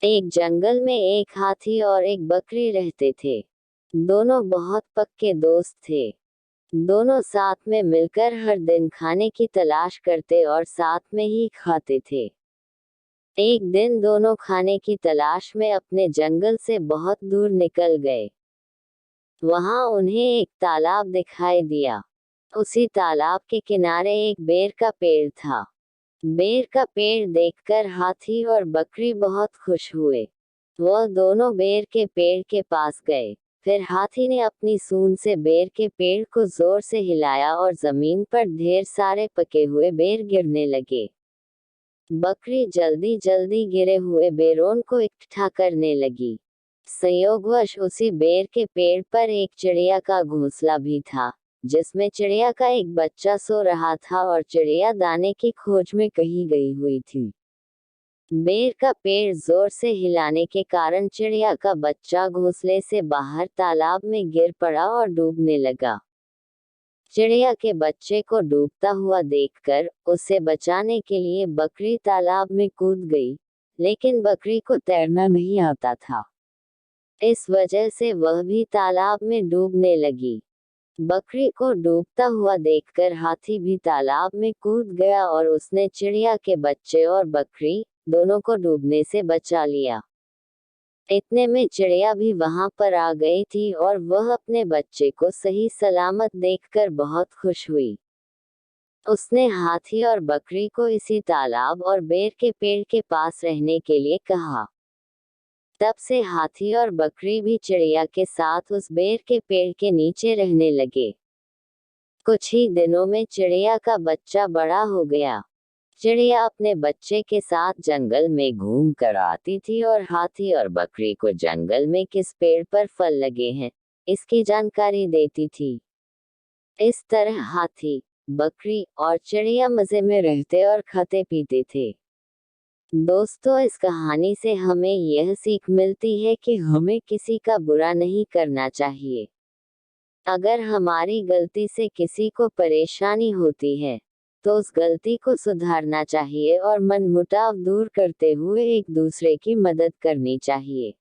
एक जंगल में एक हाथी और एक बकरी रहते थे। दोनों बहुत पक्के दोस्त थे। दोनों साथ में मिलकर हर दिन खाने की तलाश करते और साथ में ही खाते थे। एक दिन दोनों खाने की तलाश में अपने जंगल से बहुत दूर निकल गए। वहां उन्हें एक तालाब दिखाई दिया। उसी तालाब के किनारे एक बेर का पेड़ था। बेर का पेड़ देखकर हाथी और बकरी बहुत खुश हुए। वह दोनों बेर के पेड़ के पास गए। फिर हाथी ने अपनी सूंड से बेर के पेड़ को जोर से हिलाया और जमीन पर ढेर सारे पके हुए बेर गिरने लगे। बकरी जल्दी जल्दी गिरे हुए बेरों को इकट्ठा करने लगी। संयोगवश उसी बेर के पेड़ पर एक चिड़िया का घोंसला भी था, जिसमें चिड़िया का एक बच्चा सो रहा था और चिड़िया दाने की खोज में कहीं गई हुई थी। बेर का पेड़ जोर से हिलाने के कारण चिड़िया का बच्चा घोंसले से बाहर तालाब में गिर पड़ा और डूबने लगा। चिड़िया के बच्चे को डूबता हुआ देखकर उसे बचाने के लिए बकरी तालाब में कूद गई, लेकिन बकरी को तैरना नहीं आता था। इस वजह से वह भी तालाब में डूबने लगी। बकरी को डूबता हुआ देखकर हाथी भी तालाब में कूद गया और उसने चिड़िया के बच्चे और बकरी दोनों को डूबने से बचा लिया। इतने में चिड़िया भी वहां पर आ गई थी और वह अपने बच्चे को सही सलामत देखकर बहुत खुश हुई। उसने हाथी और बकरी को इसी तालाब और बेर के पेड़ के पास रहने के लिए कहा। तब से हाथी और बकरी भी चिड़िया के साथ उस बेर के पेड़ के नीचे रहने लगे। कुछ ही दिनों में चिड़िया का बच्चा बड़ा हो गया। चिड़िया अपने बच्चे के साथ जंगल में घूम कर आती थी और हाथी और बकरी को जंगल में किस पेड़ पर फल लगे हैं, इसकी जानकारी देती थी। इस तरह हाथी, बकरी और चिड़िया मजे में रहते और खाते पीते थे। दोस्तों, इस कहानी से हमें यह सीख मिलती है कि हमें किसी का बुरा नहीं करना चाहिए। अगर हमारी गलती से किसी को परेशानी होती है, तो उस गलती को सुधारना चाहिए और मनमुटाव दूर करते हुए एक दूसरे की मदद करनी चाहिए।